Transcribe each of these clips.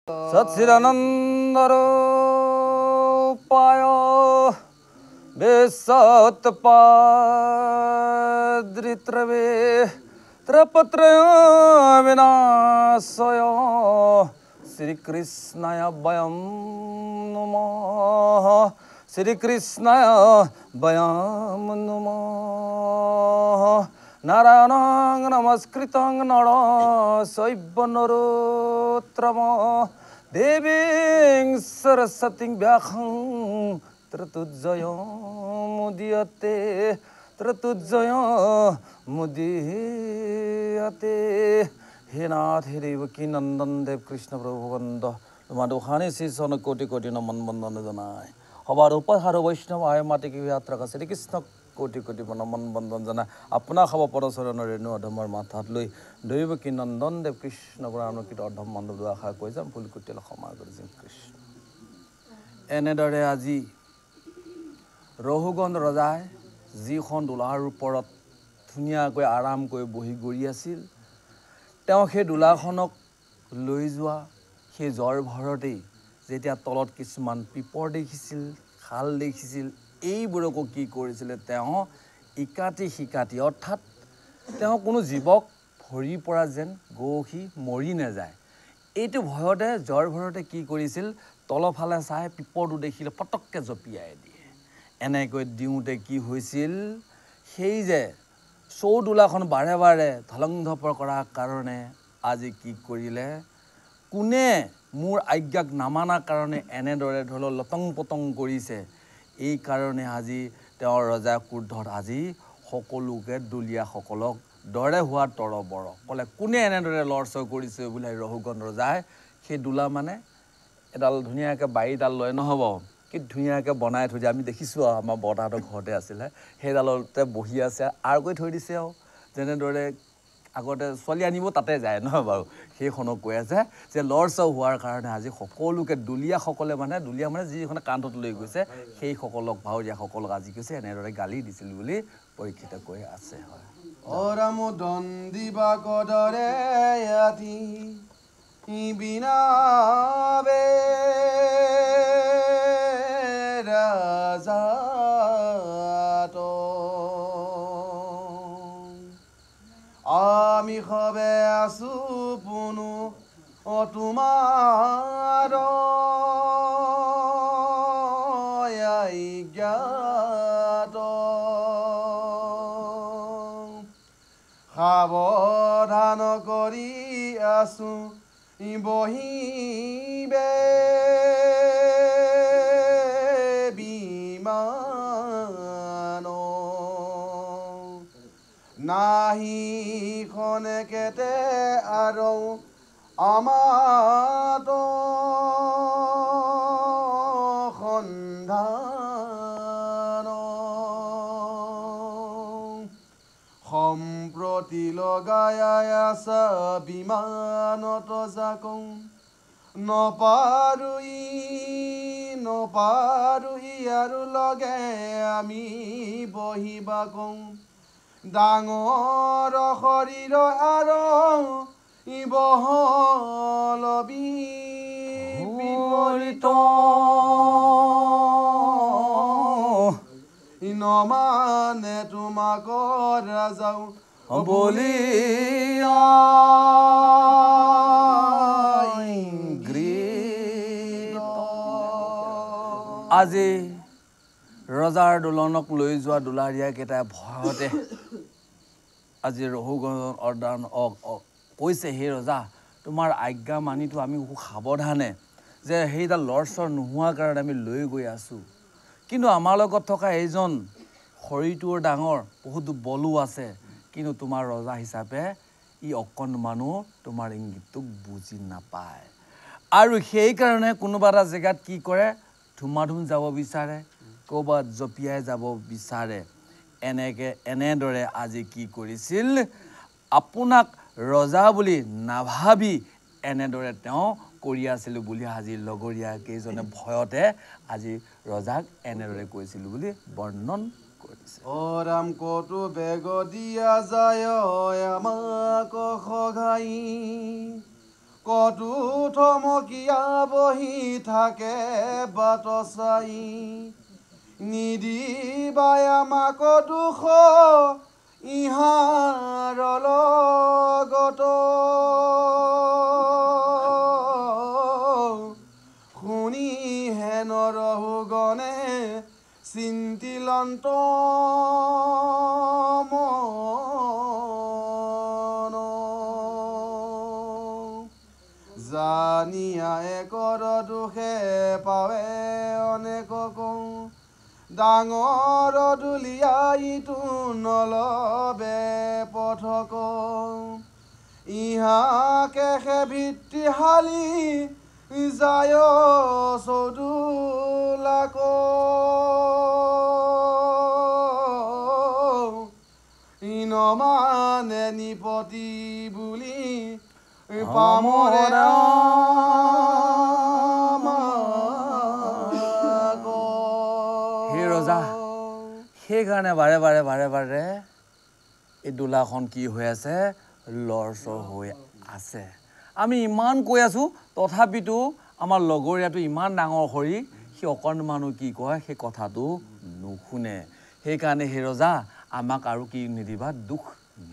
सच्चिदानन्दरूपाय विसत्पाद्रित्रवे त्रपत्रय विनाशय श्रीकृष्णाय वयं नमः श्रीकृष्णाय वयं नमः नारायणं नमस्कृतं नरं नरोत्तमं देवीं सरस्वतीं व्यासं त्रतुज्जयमुदीयते हे नाथ हे देवकी नंदन देव कृष्ण प्रभु बंद तुम्हार दुखानी शीर्षन कोटि कोटि नमन बंदन जनाय हबार उपहार वैष्णव आय माटी की यात्रा का श्री कृष्ण कोटि कोटि नमन बंदन जनाय अपना खब पदचरण रेणु अधমৰ माथात লৈ দেৱকী নন্দন দেৱ কৃষ্ণ গুণানুকৃত অধম মানৱ আশা কৈ যাম ফুলকুটিল ক্ষমা কৰি যেন কৃষ্ণ এনেদৰে আজি ৰহুগণ ৰজাই যিখন দোলাৰ ওপৰত ধুনীয়াকৈ আৰামকৈ বহি গৰি আছিল তেওঁ সেই দোলাখনক লৈ যোৱা সেই জ্বৰ ভৰতেই যেতিয়া তলত কিছুমান পিপৰ দেখিছিল খাল দেখিছিল এইবোৰকো কি কৰিছিলে তেওঁ ইকাতি শিকাতি অৰ্থাৎ তেওঁ কোনো জীৱক ভৰি পৰা যেন গৌখি মৰি নাযায় এইটো ভয়তে জ্বৰ ভৰতে কি কৰিছিল তলফালে চাই পিপৰটো দেখিলে পটককে জপিয়াই দিয়ে এনেকৈ দিওঁতে কি হৈছিল সেই যে চৌদোলাখন বাৰে বাৰে ধলংধপৰ কৰাৰ কাৰণে আজি কি কৰিলে কোনে মোৰ আজ্ঞাক নামানাৰ কাৰণে এনেদৰে ধৰল লটং পটং কৰিছে এই কাৰণে আজি তেওঁৰ ৰজা ক্ৰোধত আজি সকলোকে দুলীয়া সকলক দৰে হোৱা তৰবৰ কলে কোনে এনেদৰে লৰচৰ কৰিছে বুলি ৰহুগণ ৰজাই সেই দোলা মানে এডাল ধুনীয়াকৈ বাৰীডাল লৈ নহ'ব কি ধুনীয়াকৈ বনাই থৈ দিয়ে আমি দেখিছোঁ আমাৰ বৰতাহঁতৰ ঘৰতে আছিলে সেইডালতে বহি আছে আৰ কৰি থৈ দিছে আৰু যেনেদৰে আগতে ছোৱালী আনিব তাতে যায় নহয় বাৰু সেইখনক কৈ আছে যে লৰচৰ হোৱাৰ কাৰণে আজি সকলোকে দুলীয়াসকলে মানে দুলীয়া মানে যিখনে কান্ধত লৈ গৈছে সেইসকলক ভাৱৰীয়াসকলক আজি কৈছে এনেদৰে গালি দিছিল বুলি পৰীক্ষিত কৈ আছে হয় অৰাম দন্দিবা কদৰে আতি বিনাবে ৰাজাত আমি সবে আছো পুনু তোমাৰ জ্ঞাত সাৱধান কৰি আছো বহিবে বিমান নাহি খনে কেতে আৰু আমাত সন্ধান সম্প্ৰতি লগাই আছা বিমানত যাকো নপাৰুই আৰু লগে আমি বহিবা কওঁ ডাঙৰ শৰীৰ আৰু বহল বিপৰীত নমানে তোমাক ৰাজাও বলিয়া আজি ৰজাৰ দোলনক লৈ যোৱা দুলাৰীয়াকেইটা ভয়তে আজি ৰহুগণ অৰ্দান কৈছে হে ৰজা তোমাৰ আজ্ঞা মানিতো আমি সাৱধানে যে সেইডাল লৰচৰ নোহোৱাৰ কাৰণে আমি লৈ গৈ আছোঁ কিন্তু আমাৰ লগত থকা এইজন শৰীৰটোৰ ডাঙৰ বহুতো বলো আছে কিন্তু তোমাৰ ৰজা হিচাপে ই অকণমানো তোমাৰ ইংগিতটোক বুজি নাপায় আৰু সেইকাৰণে কোনোবা এটা জেগাত কি কৰে ধুমাধুম যাব বিচাৰে ক'ৰবাত জপিয়াই যাব বিচাৰে এনেদৰে আজি কি কৰিছিল আপোনাক ৰজা বুলি নাভাবি এনেদৰে তেওঁ কৰি আছিল বুলি আজি লগৰীয়া কেইজনে ভয়তে আজি ৰজাক এনেদৰে কৈছিল বুলি বৰ্ণন কৰিছে অৰাম কতো বেগ দিয়া যায় আমাক সঘাই কতো থমকীয়া বহি থাকে বাট চাই নিদিবাই আমাক দুখ ইহাৰ লগত শুনি হেন ৰহুগণে চিন্তিলন্ত মন জানিয়া একৰ দুখে পাৱে অনেক কওঁ ডাঙৰ দুলিয়াইটো নলবে পথক ইহাকে সে ভিত্তিশালী যায় চৌদুলাক ইনমানে নিপতি বুলি পামৰে হে ৰজা সেইকাৰণে বাৰে বাৰে বাৰে বাৰে এই দোলাখন কি হৈ আছে লৰচৰ হৈ আছে আমি ইমান কৈ আছোঁ তথাপিতো আমাৰ লগৰীয়াটো ইমান ডাঙৰ সৰি সি অকণমানো কি কয় সেই কথাটো নুশুনে সেইকাৰণে হে ৰজা আমাক আৰু কি নিদিবা দুখ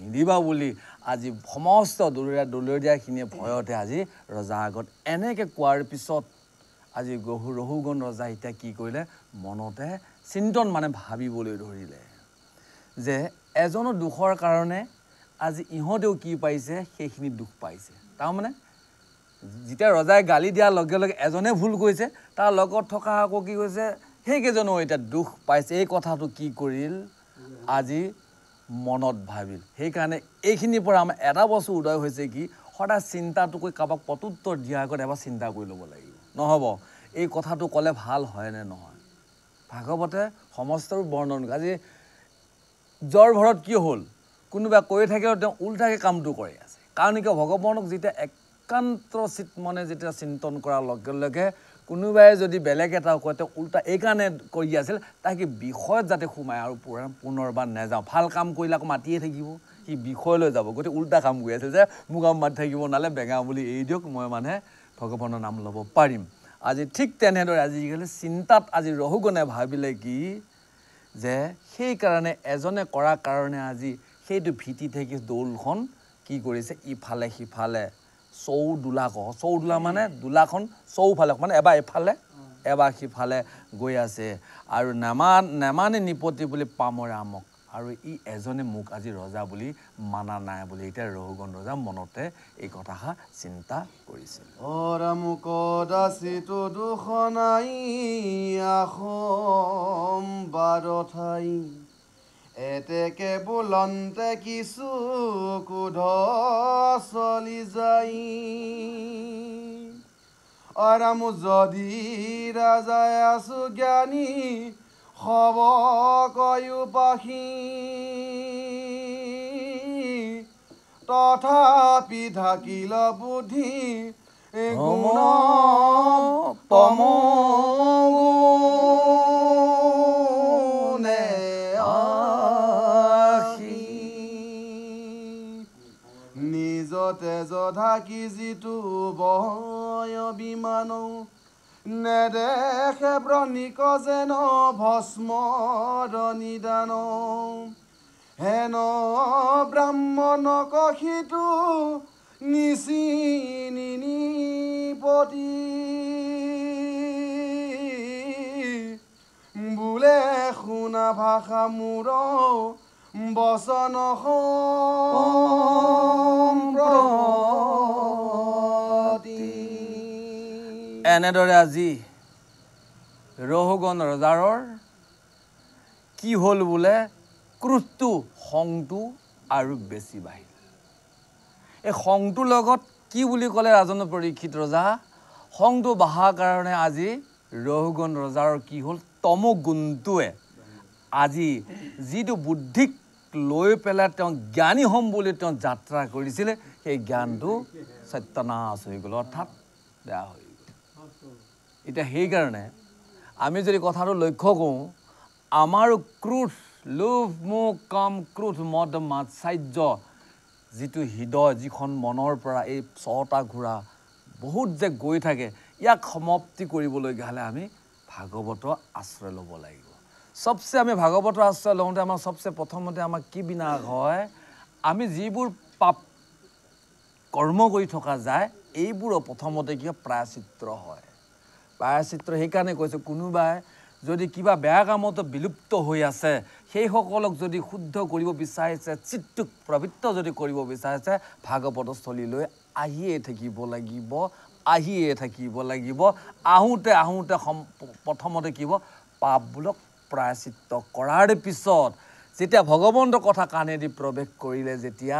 নিদিবা বুলি আজি সমস্ত দলৰীয়াখিনিয়ে ভয়তে আজি ৰজাৰ আগত এনেকৈ কোৱাৰ পিছত আজি ৰহুগণ ৰজা এতিয়া কি কৰিলে মনতে চিন্তন মানে ভাবিবলৈ ধৰিলে যে এজনৰ দুখৰ কাৰণে আজি ইহঁতেও কি পাইছে সেইখিনি দুখ পাইছে তাৰমানে যেতিয়া ৰজাই গালি দিয়াৰ লগে লগে এজনে ভুল কৰিছে তাৰ লগত থকা আকৌ কি কৈছে সেইকেইজনেও এতিয়া দুখ পাইছে এই কথাটো কি কৰিল আজি মনত ভাবিল সেইকাৰণে এইখিনিৰ পৰা আমাৰ এটা বস্তু উদয় হৈছে কি সদায় চিন্তাটো কৰি কাৰোবাক প্ৰত্যুত্তৰ দিয়াৰ আগত এবাৰ চিন্তা কৰি ল'ব লাগিব নহ'ব এই কথাটো ক'লে ভাল হয়নে নহয় ভাগৱতে সমস্তৰ বৰ্ণন আজি জ্বৰ ভৰত কি হ'ল কোনোবা কৈ থাকিলেও তেওঁ উল্টাকৈ কামটো কৰি আছে কাৰণ কিয় ভগৱানক যেতিয়া একান্ত চিত মনে যেতিয়া চিন্তন কৰাৰ লগে লগে কোনোবাই যদি বেলেগ এটা কয় তেওঁ উল্টা এইকাৰণে কৰি আছিল তাকে বিষয়ত যাতে সোমায় আৰু পুনৰবাৰ নাযাওঁ ভাল কাম কৰিলে আকৌ মাতিয়ে থাকিব সি বিষয়লৈ যাব গতিকে উল্টা কাম কৰি আছিল যে মোক আৰু মাতি থাকিব নালে বেঙা বুলি এৰি দিয়ক মই মানে ভগৱানৰ নাম ল'ব পাৰিম আজি ঠিক তেনেদৰে আজিকালি চিন্তাত আজি ৰহুগণে ভাবিলে কি যে সেইকাৰণে এজনে কৰাৰ কাৰণে আজি সেইটো ভীতি থাকি দৌলখন কি কৰিছে ইফালে সিফালে চৌদোলা মানে দোলাখন চৌফালে মানে এবাৰ এফালে এবাৰ সিফালে গৈ আছে আৰু নেমানে নিপতি বুলি পামৰে আমক আৰু ই এজনে মোক আজি ৰজা বুলি মানা নাই বুলি এতিয়া ৰহুগণ ৰজা মনতে এই কথাষাৰ চিন্তা কৰিছিল মোক দাসীটো দুখ নাই আখম বাৰঠাই এতেকে বোলন্তে কিছু কুধ চলি যাই অৰামু যদি ৰাজাই আছো জ্ঞানী হব কয়ো পাখি তথাপি ঢাকিল বুদ্ধি গুণ তমগুণে আখি নিজতে ঢাকি যিটো বয় বিমান নেদেখে ব্ৰণিক যেন ভস্মৰ নিদান হেন ব্ৰাহ্মণক সিটো নিপতি বোলে শুনা ভাষা মোৰ বচন এনেদৰে আজি ৰহুগণ ৰজাৰৰ কি হ'ল বোলে ক্ৰোধটো খংটো আৰু বেছি বাঢ়িল এই খংটোৰ লগত কি বুলি ক'লে ৰাজন পৰীক্ষিত ৰজা খংটো বঢ়াৰ কাৰণে আজি ৰহুগণ ৰজাৰ কি হ'ল তমগুণটোৱে আজি যিটো বুদ্ধিক লৈ পেলাই তেওঁ জ্ঞানী হ'ম বুলি তেওঁ যাত্ৰা কৰিছিলে সেই জ্ঞানটো সত্যনাশ হৈ গ'ল অৰ্থাৎ বেয়া হৈ গ'ল এতিয়া সেইকাৰণে আমি যদি কথাটো লক্ষ্য কৰোঁ আমাৰো ক্ৰোধ লোভ মোহ কাম ক্ৰোধ মদ মাৎসাৰ্য যিটো হৃদয় যিখন মনৰ পৰা এই ছটা ঘোঁৰা বহুত যে গৈ থাকে ইয়াক সমাপ্তি কৰিবলগীয়া হ'লে আমি ভাগৱতৰ আশ্ৰয় ল'ব লাগিব সবচে আমি ভাগৱতৰ আশ্ৰয় লওঁতে আমাৰ সবচে প্ৰথমতে আমাক কি বিনাশ হয় আমি যিবোৰ পাপ কৰ্ম কৰি থকা যায় এইবোৰ প্ৰথমতে কি প্ৰায়শ্চিত্ত হয় প্ৰায়শ্চিত্ত সেইকাৰণে কৈছে কোনোবাই যদি কিবা বেয়া কামত বিলুপ্ত হৈ আছে সেই সকলক যদি শুদ্ধ কৰিব বিচাৰিছে চিত্তক প্ৰবৃত্ত যদি কৰিব বিচাৰিছে ভাগৱত স্থলীলৈ আহিয়ে থাকিব লাগিব আহোঁতে প্ৰথমতে কিব পাপবোৰক প্ৰায়শ্চিত্ত কৰাৰ পিছত যেতিয়া ভগৱন্তৰ কথা কাণেদি প্ৰৱেশ কৰিলে যেতিয়া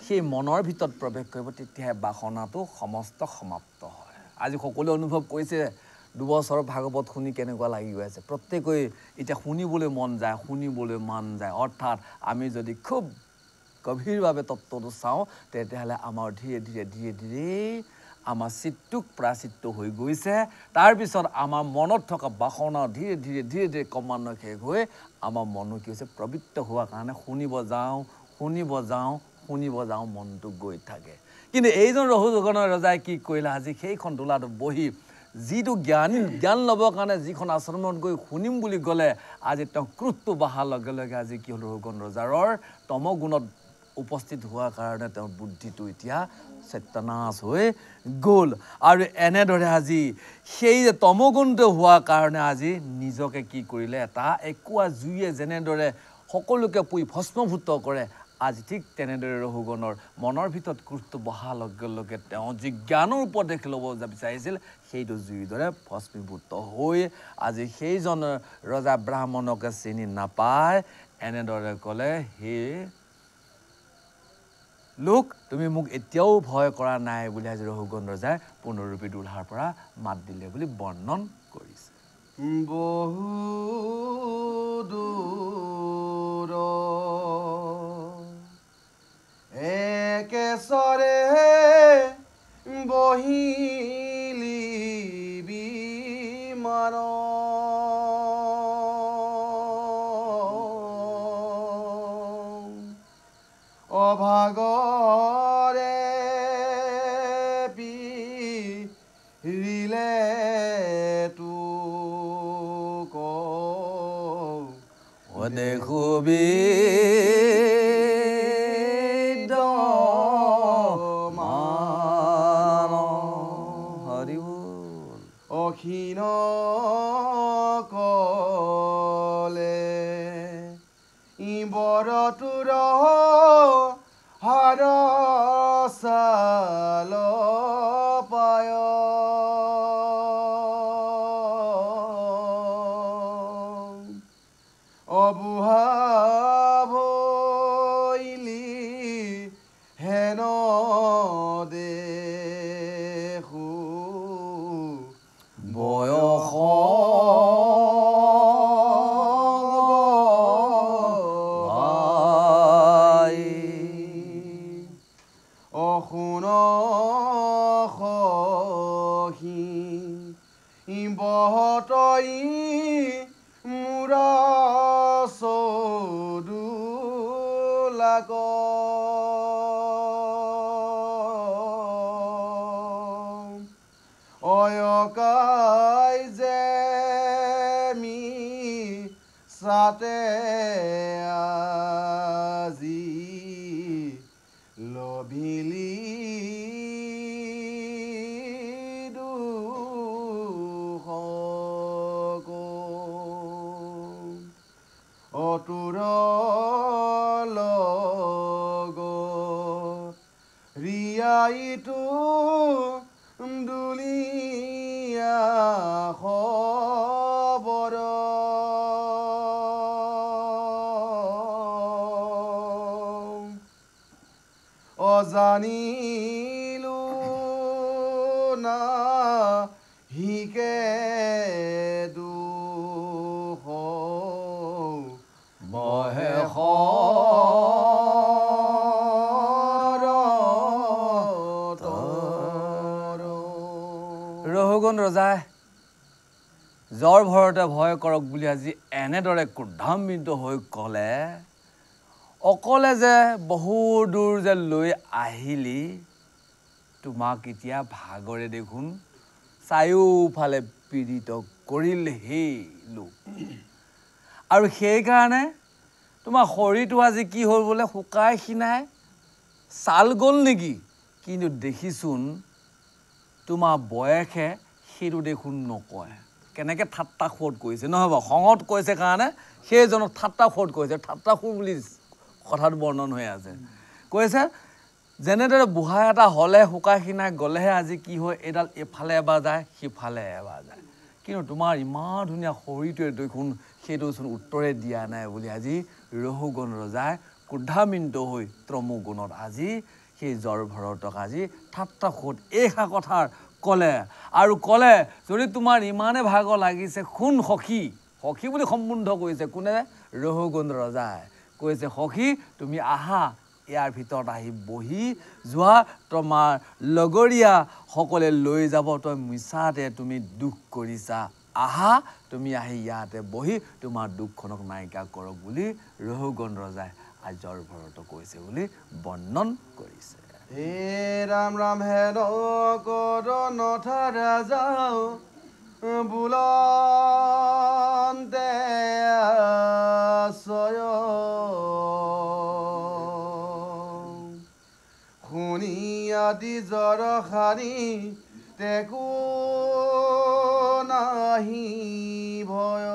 সেই মনৰ ভিতৰত প্ৰৱেশ কৰিব তেতিয়াহে বাসনাটো সমস্ত সমাপ্ত হয় আজি সকলোৱে অনুভৱ কৰিছে দুবছৰ ভাগৱত শুনি কেনেকুৱা লাগি গৈ আছে প্ৰত্যেকই এতিয়া শুনিবলৈ মন যায় অৰ্থাৎ আমি যদি খুব গভীৰভাৱে তত্ত্বটো চাওঁ তেতিয়াহ'লে আমাৰ ধীৰে ধীৰে আমাৰ চিত্তক প্ৰাচিত্ত হৈ গৈছে তাৰপিছত আমাৰ মনত থকা বাসনা ধীৰে ধীৰে ক্ৰমান্বয়ে শেষ হৈ আমাৰ মনো কি হৈছে প্ৰবৃত্ত হোৱাৰ কাৰণে শুনিব যাওঁ মনটো গৈ থাকে কিন্তু এইজন ৰহুগণৰ ৰজাই কি কৰিলে আজি সেইখন দোলাত বহি যিটো জ্ঞান ল'বৰ কাৰণে যিখন আশ্ৰমত গৈ শুনিম বুলি গ'লে আজি তেওঁ ক্ৰোধটো বহাৰ লগে লগে আজি কি হ'ল ৰহুগণ ৰজাৰ তমগুণত উপস্থিত হোৱাৰ কাৰণে তেওঁৰ বুদ্ধিটো এতিয়া সত্যনাশ হৈ গ'ল আৰু এনেদৰে আজি সেই যে তমগুণটো হোৱাৰ কাৰণে আজি নিজকে কি কৰিলে এটা একুৱা জুয়ে যেনেদৰে সকলোকে পুই ভস্মভূত কৰে আজি ঠিক তেনেদৰে ৰহুগণৰ মনৰ ভিতৰত ক্ৰোধটো বহাৰ লগে লগে তেওঁ যি জ্ঞানৰ উপদেশ ল'ব বিচাৰিছিল সেইটো জুইৰ দৰে ভস্মীভূত হৈ আজি সেইজন ৰজা ব্ৰাহ্মণকে চিনি নাপায় এনেদৰে ক'লে হে লোক তুমি মোক এতিয়াও ভয় কৰা নাই বুলি আজি ৰহুগণ ৰজাই পুনৰূপী দুলহাৰ পৰা মাত দিলে বুলি বৰ্ণন কৰিছে বহু দূৰ একেচৰে বহিলি বিমান অভাগৰে পিৰিলে তোক দেখুবি অক্ষীণ কলে বৰটোৰ হাৰ চাল পায় অবুহা ভৈলি হেন দেখো বয়স অশুন সখী বহতই মূৰ চৌদুলাক অয়কাই যে মি সাতে আজি লভিলি দুখক অতুৰ লগ ৰিয়াইটো দুলিয়া খবৰ অজানিলো না হিকে দুখ বয়স ৰহুগণ ৰজাই জ্বৰ ভৰতে ভয় কৰক বুলি আজি এনেদৰে ক্ৰোধান্বিত হৈ ক'লে অকলে যে বহু দূৰ যে লৈ আহিলি তোমাক এতিয়া ভাগৰে দেখোন চাৰিওফালে পীড়িত কৰিল সেই লোক আৰু সেইকাৰণে তোমাৰ শৰীৰটো আজি কি হ'ল বোলে শুকাই খিনাই ছাল গ'ল নেকি কিন্তু দেখিছোন তোমাৰ বয়সে সেইটো দেখোন নকয় কেনেকৈ ঠাট্টা খোট কৰিছে নহ'ব খঙত কৈছে কাৰণে সেইজনক ঠাট্টা খোট কৰিছে ঠাট্টা খোট বুলি কথাটো বৰ্ণন হৈ আছে কৈছে যেনেদৰে বুঢ়া এটা হ'লে শুকাই খিনাই গ'লেহে আজি কি হয় এইডাল এফালে এবাৰ যায় সিফালে এবাৰ যায় কিন্তু তোমাৰ ইমান ধুনীয়া শৰীৰটোৱে দেখোন সেইটোচোন উত্তৰে দিয়া নাই বুলি আজি ৰহুগণ ৰজাই ক্ৰোধান্বিত হৈ ত্ৰমোগুণত আজি সেই জ্বৰ ভৰতক আজি ঠাট্টা খোট এইষাৰ কথাৰ ক'লে আৰু ক'লে যদি তোমাৰ ইমানে ভাগৰ লাগিছে শুন সখী সখী বুলি সম্বোধ কৰিছে কোনে ৰহুগণ ৰজাই কৈছে সখী তুমি আহা ইয়াৰ ভিতৰত আহি বহি যোৱা তোমাৰ লগৰীয়া সকলে লৈ যাব তই মিছাতে তুমি দুখ কৰিছা আহা তুমি আহি ইয়াতে বহি তোমাৰ দুখখনক নাইকিয়া কৰক বুলি ৰহুগণ ৰজাই আজি জ্বৰ ভৰত কৈছে বুলি বৰ্ণন কৰিছে হে ৰাম ৰাম হে নকৰ নথা ৰাজাও বুলন্তে আশ্ৰয় শুনি আদি জ্বৰ সাৰি তেকো নাহি ভয়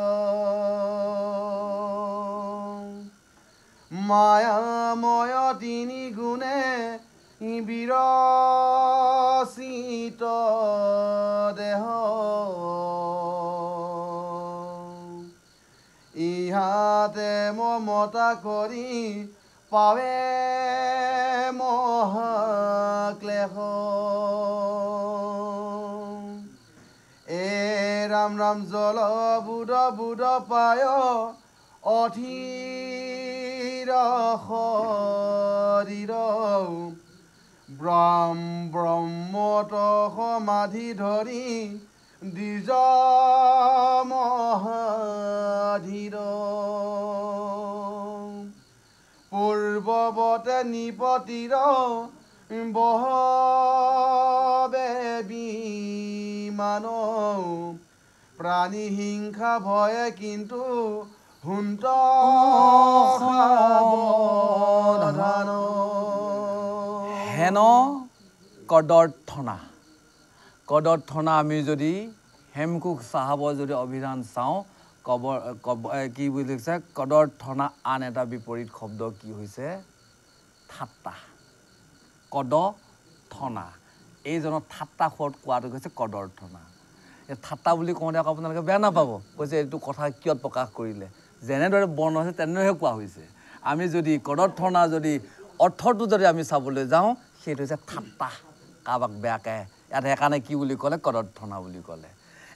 মায়াময় তিনি গুণে বিৰচিত দেহ ইহাতে মমতা কৰি পাৱে মহাক্লেশ এ ৰাম ৰাম জল বুধ বুধ পায় অধীৰ শৰীৰ ব্ৰহ্মত সমাধি ধৰি দ্বিজ মহাধীৰ পূৰ্বৱতে নিপতিৰ বহবে বিমান প্ৰাণী হিংসা ভয়ে কিন্তু হুন্ত সাৱধান হেন কদৰ্থনা আমি যদি হেমকুক চাহাবৰ যদি অভিধান চাওঁ কি বুলি লিখিছে কদৰ্থনা আন এটা বিপৰীত শব্দ কি হৈছে ঠাট্টা কদৰ্থনা এইজনৰ ঠাট্টা খোৱাত কোৱাটো কৈছে কদৰ্থনা এই ঠাট্টা বুলি কওঁতে আকৌ আপোনালোকে বেয়া নাপাব কৈছে এইটো কথা কিয় প্ৰকাশ কৰিলে যেনেদৰে বৰ্ণ হৈছে তেনেদৰে কোৱা হৈছে আমি যদি কদৰ্থনা যদি অৰ্থটো যদি আমি চাবলৈ যাওঁ সেইটো হৈছে ঠাট্টা কাৰোবাক বেয়াকৈ ইয়াত সেইকাৰণে কি বুলি ক'লে কদৰ্থনা বুলি ক'লে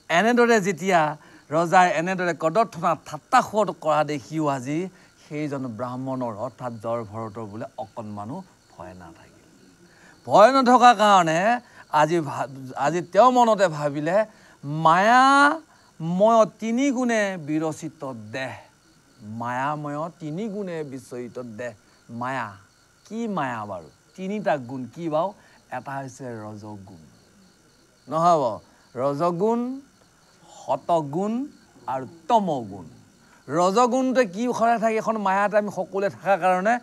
এনেদৰে যেতিয়া ৰজাই এনেদৰে কদৰ্থনা ঠাট্টা খোট কৰা দেখিও আজি সেইজন ব্ৰাহ্মণৰ অৰ্থাৎ জ্বৰ ভৰতৰ বোলে অকণমানো ভয় নাথাকিল ভয় নথকাৰ কাৰণে আজি তেওঁ মনতে ভাবিলে মায়াময় তিনি গুণে বিৰচিত দেহ মায়াময় তিনি গুণে বিচৰিত দেহ মায়া কি মায়া বাৰু তিনিটা গুণ কি বাৰু এটা হৈছে ৰজগুণ নহ'ব ৰজগুণ সতগুণ আৰু তমগুণ ৰজগুণটোৱে কি সদায় থাকে এখন মায়াতে আমি সকলোৱে থকাৰ কাৰণে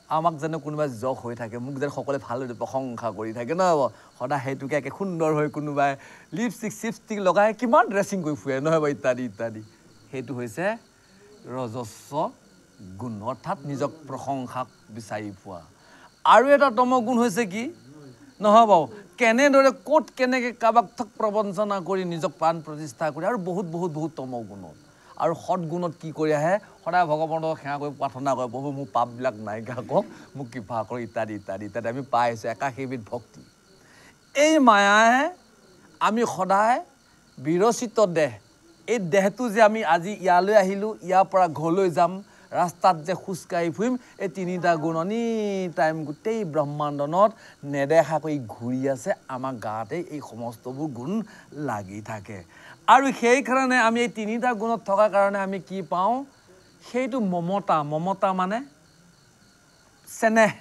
আমাক যেনে কোনোবাই জখ হৈ থাকে মোক যেন সকলোৱে ভালদৰে প্ৰশংসা কৰি থাকে নহ'ব সদায় সেইটোকে একে সুন্দৰ হৈ কোনোবাই লিপষ্টিক চিপষ্টিক লগাই কিমান ড্ৰেছিং কৰি ফুৰে নহ'ব ইত্যাদি ইত্যাদি সেইটো হৈছে ৰজস্ব গুণ অৰ্থাৎ নিজক প্ৰশংসাক বিচাৰি পোৱা আৰু এটা তমগুণ হৈছে কি নহ'ব কেনেদৰে ক'ত কেনেকৈ কাৰোবাক থক প্ৰবঞ্চনা কৰি নিজক প্ৰাণ প্ৰতিষ্ঠা কৰি আৰু বহুত বহুত বহুত তমগুণত আৰু সৎগুণত কি কৰি আহে সদায় ভগৱানক সেৱা কৰি প্ৰাৰ্থনা কৰে প্ৰভু মোৰ পাপবিলাক নাইকিয়া কৰক মোক কৃপা কৰক ইত্যাদি ইত্যাদি ইত্যাদি আমি পাই আহিছোঁ একাশীবিধ ভক্তি এই মায়াহে আমি সদায় বিৰচিত দেহ এই দেহটো যে আমি আজি ইয়ালৈ আহিলোঁ ইয়াৰ পৰা ঘৰলৈ যাম ৰাস্তাত যে খোজকাঢ়ি ফুৰিম এই তিনিটা গুণ এনি টাইম গোটেই ব্ৰহ্মাণ্ডনত নেদেখাকৈ ঘূৰি আছে আমাৰ গাতে এই সমস্তবোৰ গুণ লাগি থাকে আৰু সেইকাৰণে আমি এই তিনিটা গুণত থকাৰ কাৰণে আমি কি পাওঁ সেইটো মমতা মানে চেনেহ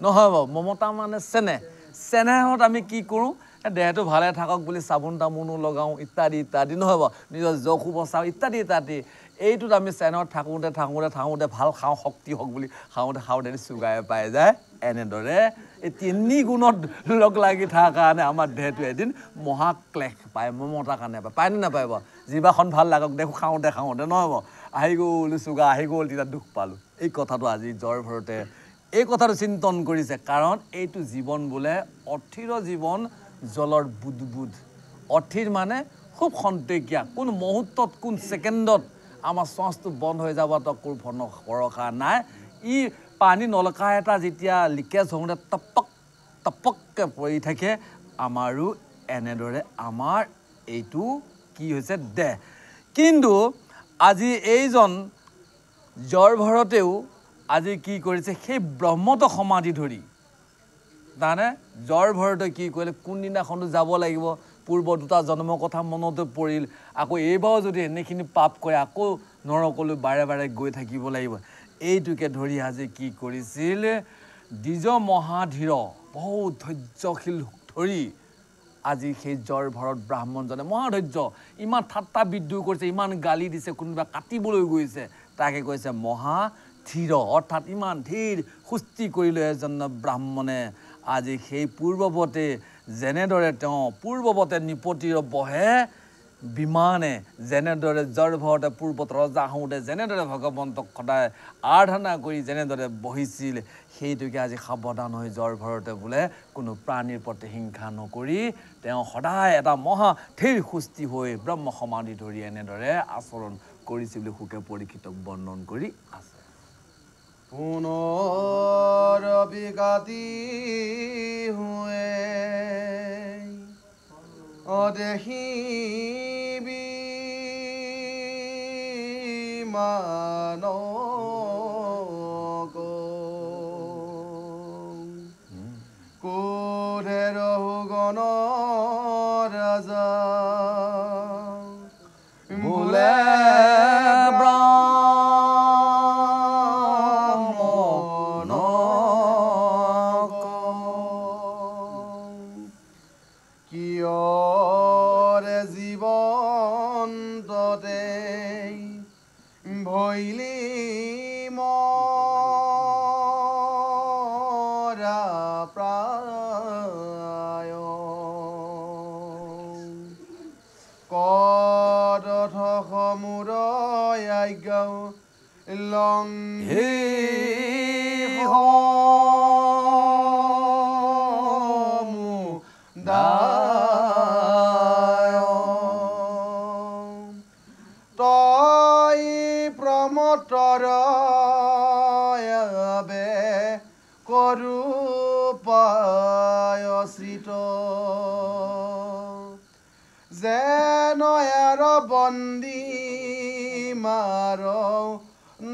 নহ'ব মমতা মানে চেনেহ চেনেহত আমি কি কৰোঁ দেহটো ভালে থাকক বুলি চাবোন তামোনো লগাওঁ ইত্যাদি ইত্যাদি নহয় বাৰু নিজৰ জখো বচাওঁ ইত্যাদি ইত্যাদি এইটোত আমি চেনেহত থাকোঁতে ভাল খাওঁ শক্তি হওক বুলি খাওঁতে চুগাৰে পাই যায় এনেদৰে এই তিনি গুণত লগ লাগি থকাৰ কাৰণে আমাৰ দেহটো এদিন মহাক্লেশ পায় মমতাৰ কাৰণে পায়নে নাপায় বাৰু জিভাখন ভাল লাগক দেখো খাওঁতে নহয় বাৰু আহি গ'ল চুগাৰ আহি গ'ল তেতিয়া দুখ পালোঁ এই কথাটো আজি জ্বৰ ভৰতে এই কথাটো চিন্তন কৰিছে কাৰণ এইটো জীৱন বোলে অথিৰ জীৱন জলৰ বুদবুদ অথিৰ মানে খুব খন্তেকীয়া কোন মুহূৰ্তত কোন ছেকেণ্ডত আমাৰ শ্বাসটো বন্ধ হৈ যাব তো কোনো ভৰসা নাই ই পানী নলকা এটা যেতিয়া লিকেজ হওঁতে টপককৈ পৰি থাকে আমাৰো এনেদৰে আমাৰ এইটো কি হৈছে দেহ কিন্তু আজি এইজন জ্বৰ ভৰতেও আজি কি কৰিছে সেই ব্ৰহ্মত সমাধি ধৰি তাৰমানে জ্বৰ ভৰতে কি কৰিলে কোনদিনাখনো যাব লাগিব পূৰ্ব দুটা জন্মৰ কথা মনতে পৰিল আকৌ এইবাৰো যদি এনেখিনি পাপ কৰে আকৌ নৰকলৈ বাৰে গৈ থাকিব লাগিব এইটোকে ধৰি আজি কি কৰিছিল দ্বিজ মহাধীৰ বহুত ধৈৰ্যশীল ধৰি আজি সেই জ্বৰ ভৰত ব্ৰাহ্মণজনে মহাধৈৰ্য ইমান ঠাট্টা বিদ্ৰোহ কৰিছে ইমান গালি দিছে কোনোবা কাটিবলৈ গৈছে তাকে কৈছে মহাধীৰ অৰ্থাৎ ইমান ধীৰ সুস্থি কৰিলে এজন ব্ৰাহ্মণে আজি সেই পূৰ্বৱতে যেনেদৰে তেওঁ পূৰ্বৱতে নিপতিৰ বহে বিমানে যেনেদৰে জ্বৰ ভৰতে পূৰ্বত ৰজা হওঁতে যেনেদৰে ভগৱন্তক সদায় আৰাধনা কৰি যেনেদৰে বহিছিল সেইটোকে আজি সাৱধান হৈ জ্বৰ ভৰতে বোলে কোনো প্ৰাণীৰ প্ৰতি হিংসা নকৰি তেওঁ সদায় এটা মহা ধীৰ সুস্থি হৈ ব্ৰহ্ম সমাধি ধৰি এনেদৰে আচৰণ কৰিছিল বুলি সুকে পৰীক্ষিতক বৰ্ণন কৰি আছে পুনৰ বিগাতি হুৱে অদেখিবি মানক কোধে ৰহুগণ ৰাজা বোলে লং হে তই প্ৰমতৰ কৰো পায়চিত যেন ইয়াৰ বন্দী মাৰ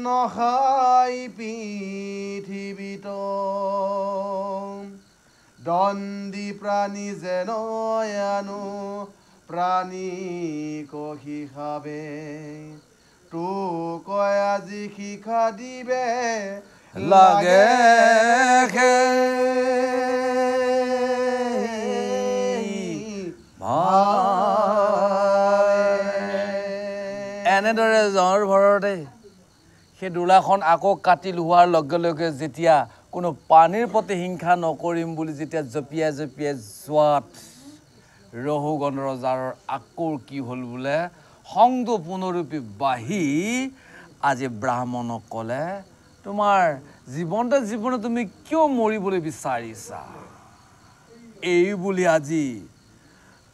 নহাই পৃথিৱীত দণ্ডী প্ৰাণী যেন আনো প্ৰাণী কহিষাবে তোক আজি শিক্ষা দিবে লাগে এনেদৰে জ্বৰ ভৰতে সেই দোলাখন আকৌ কাটি লোৱাৰ লগে লগে যেতিয়া কোনো পানীৰ প্ৰতি হিংসা নকৰিম বুলি যেতিয়া জপিয়াই যোৱাত ৰহুগণ ৰজাৰ আকৌ কি হ'ল বোলে সংটো পুনৰূপী বাঢ়ি আজি ব্ৰাহ্মণক ক'লে তোমাৰ জীৱনে তুমি কিয় মৰিবলৈ বিচাৰিছা এই বুলি আজি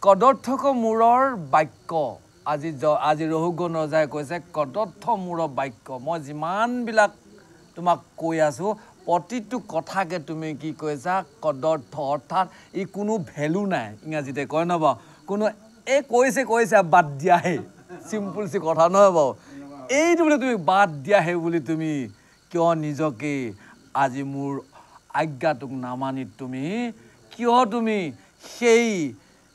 কদৰ্থক মূৰৰ বাক্য আজি ৰহুগণ ৰজাই কৈছে কদৰ্থ মূৰৰ বাক্য মই যিমানবিলাক তোমাক কৈ আছোঁ প্ৰতিটো কথাকে তুমি কি কৈছা কদৰ্থ অৰ্থাৎ ই কোনো ভেলু নাই ইংৰাজীতে কয় ন বাৰু কোনো এই কৈছে বাদ দিয়াহে চিম্পুল কথা নহয় বাৰু এইটো বোলে তুমি বাদ দিয়াহে বুলি তুমি কিয় নিজকে আজি মোৰ আজ্ঞাটোক নামানি তুমি কিয় তুমি সেই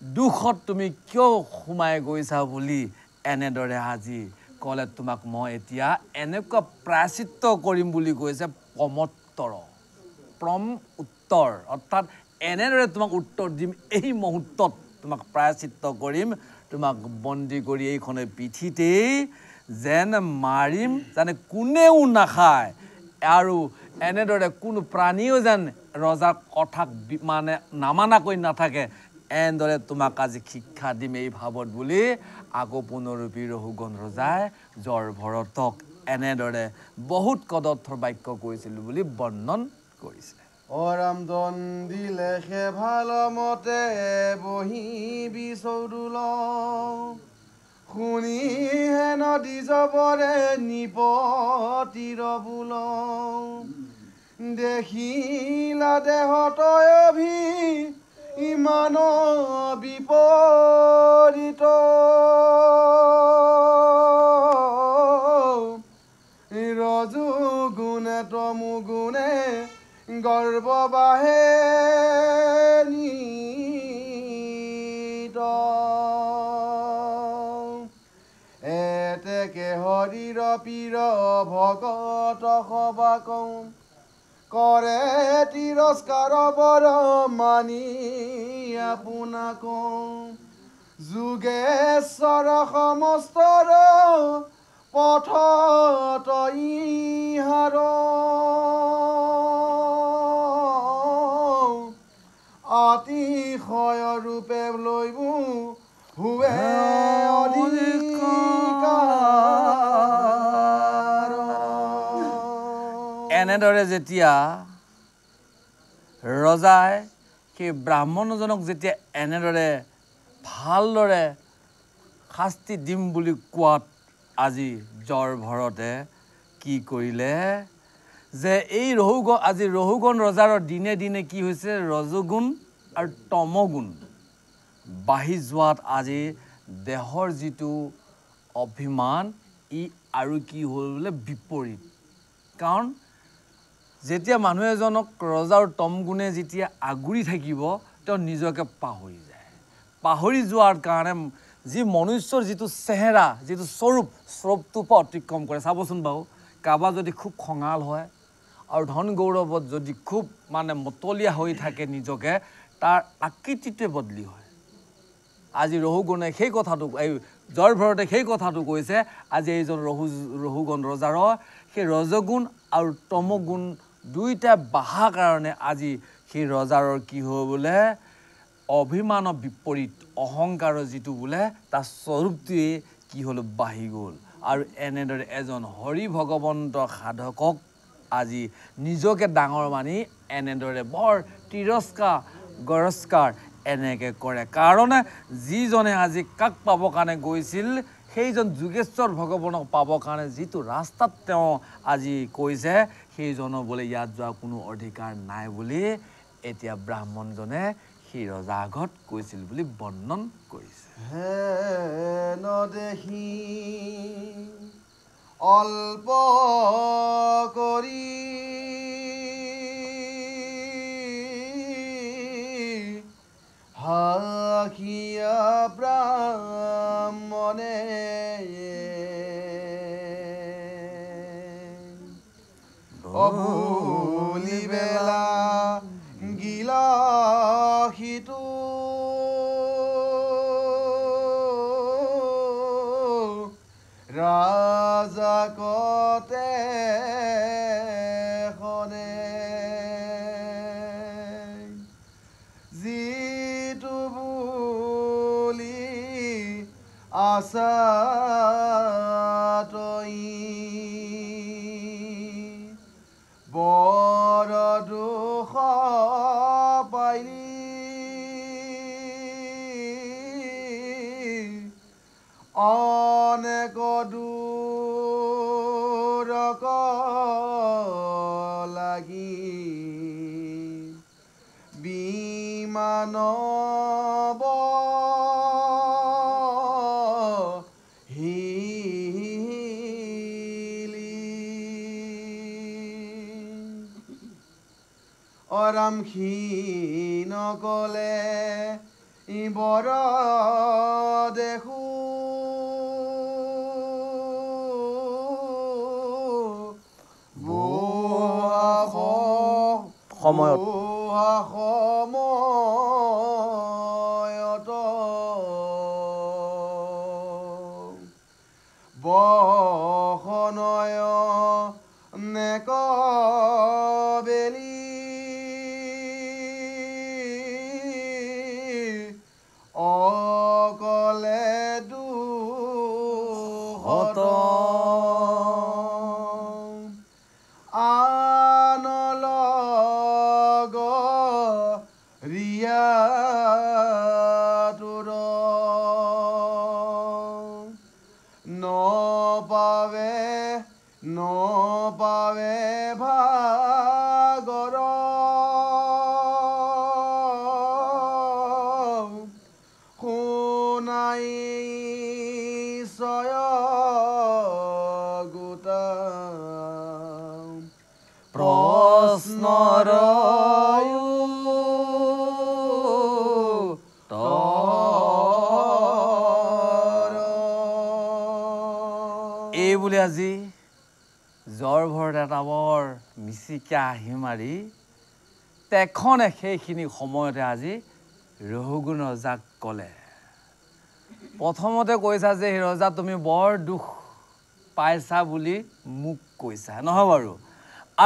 দুখত তুমি কিয় সোমাই গৈছা বুলি এনেদৰে আজি ক'লে তোমাক মই এতিয়া এনেকুৱা প্ৰায়চিত্ত কৰিম বুলি কৈছে প্ৰম উত্তৰ অৰ্থাৎ এনেদৰে তোমাক উত্তৰ দিম এই মুহূৰ্তত তোমাক প্ৰায়চিত্ত কৰিম তোমাক বন্দী কৰি এইখনে পিঠিতেই যেন মাৰিম যেন কোনেও নাখায় আৰু এনেদৰে কোনো প্ৰাণীও যেন ৰজাৰ কথাক মানে নামানাকৈ নাথাকে এনেদৰে তোমাক আজি শিক্ষা দিম এই ভাৱত বুলি আকৌ পুনৰূপী ৰহুগণ ৰজাই জৰ ভৰতক এনেদৰে বহুত কদৰ্থৰ বাক্য কৈছিল বুলি বৰ্ণন কৰিছে অৰাম দণ্ডি লেখে ভাল মতে বহি বিচৌদুল শুনি হে নদী জবৰে নিপতিৰ বোল দেখিলা দেহতয় অভি ইমান বিপৰীত ৰজু গুণে তমু গুণে গৰ্ব বাহে নিত এতেকে হৰিৰ পীৰ ভকত সবা কওঁ কৰে তিৰস্কাৰ বৰ মানি আপোনাক যোগেশ্বৰ সমস্তৰ পথত ইহাৰ অতিশয় ৰূপে লৈবো হুৱে এনেদৰে যেতিয়া ৰজাই সেই ব্ৰাহ্মণজনক যেতিয়া এনেদৰে ভালদৰে শাস্তি দিম বুলি কোৱাত আজি জৰ ভৰতে কি কৰিলে যে এই ৰহুগণ ৰজাৰ দিনে দিনে কি হৈছে ৰজগুণ আৰু তমগুণ বাঢ়ি যোৱাত আজি দেহৰ যিটো অভিমান ই আৰু কি হ'ল বোলে বিপৰীত কাৰণ যেতিয়া মানুহ এজনক ৰজাৰ তমগুণে যেতিয়া আগুৰি থাকিব তেওঁ নিজকে পাহৰি যায় পাহৰি যোৱাৰ কাৰণে যি মনুষ্যৰ যিটো চেহেৰা যিটো স্বৰূপটোৰ পৰা অতিক্ৰম কৰে চাবচোন বাৰু কাৰোবাৰ যদি খুব খঙাল হয় আৰু ধন গৌৰৱত যদি খুব মানে মতলীয়া হৈ থাকে নিজকে তাৰ আকৃতিটোৱে বদলি হয় আজি ৰহুগণে সেই কথাটো এই জৰ ভৰতে সেই কথাটো কৈছে আজি এইজন ৰহুগণ ৰজাৰৰ সেই ৰজগুণ আৰু তমগুণ দুইটা বাঢ়াৰ কাৰণে আজি সেই ৰজাৰৰ কি হ'ব বোলে অভিমানৰ বিপৰীত অহংকাৰৰ যিটো বোলে তাৰ স্বৰূপটোৱে কি হ'ল বাঢ়ি গ'ল আৰু এনেদৰে এজন হৰি ভগৱন্ত সাধকক আজি নিজকে ডাঙৰ মানি এনেদৰে বৰ তিৰস্কাৰ এনেকৈ কৰে কাৰণ যিজনে আজি কাক পাবৰ কাৰণে গৈছিল সেইজন যোগেশ্বৰ ভগৱানক পাবৰ কাৰণে যিটো ৰাস্তাত তেওঁ আজি কৈছে সেইজনৰ বোলে ইয়াত যোৱা কোনো অধিকাৰ নাই বুলি এতিয়া ব্ৰাহ্মণজনে সেই ৰজাৰ আগত কৈছিল বুলি বৰ্ণন কৰিছে হে নদেখি অল্প কৰি হাকিয়া ব্ৰাহ্মণে অভুলি বেলা গিলাহিতো ৰাজা কতে খনে যিটো বুলি আশা তই বৰ দুখ পাইলি অনেক দূৰক লাগি বিমানব অৰাম ক্ষীণ কলে বৰ দেখো সময়ত অহা সময়ত বসনয় নেকবেলি অকলে দুখত আনলগ ৰিয়াটোৰ নপাৱে ভাগৰ শুনাই ছয় গোটা প্ৰশ্নৰ এই বুলি আজি জ্বৰ ভৰত এটা বৰ মিচিকা আহি মাৰি তেখনে সেইখিনি সময়তে আজি ৰহুগুণ ৰজাক ক'লে প্ৰথমতে কৈছা যে সেই ৰজা তুমি বৰ দুখ পাইছা বুলি মোক কৈছা নহয় বাৰু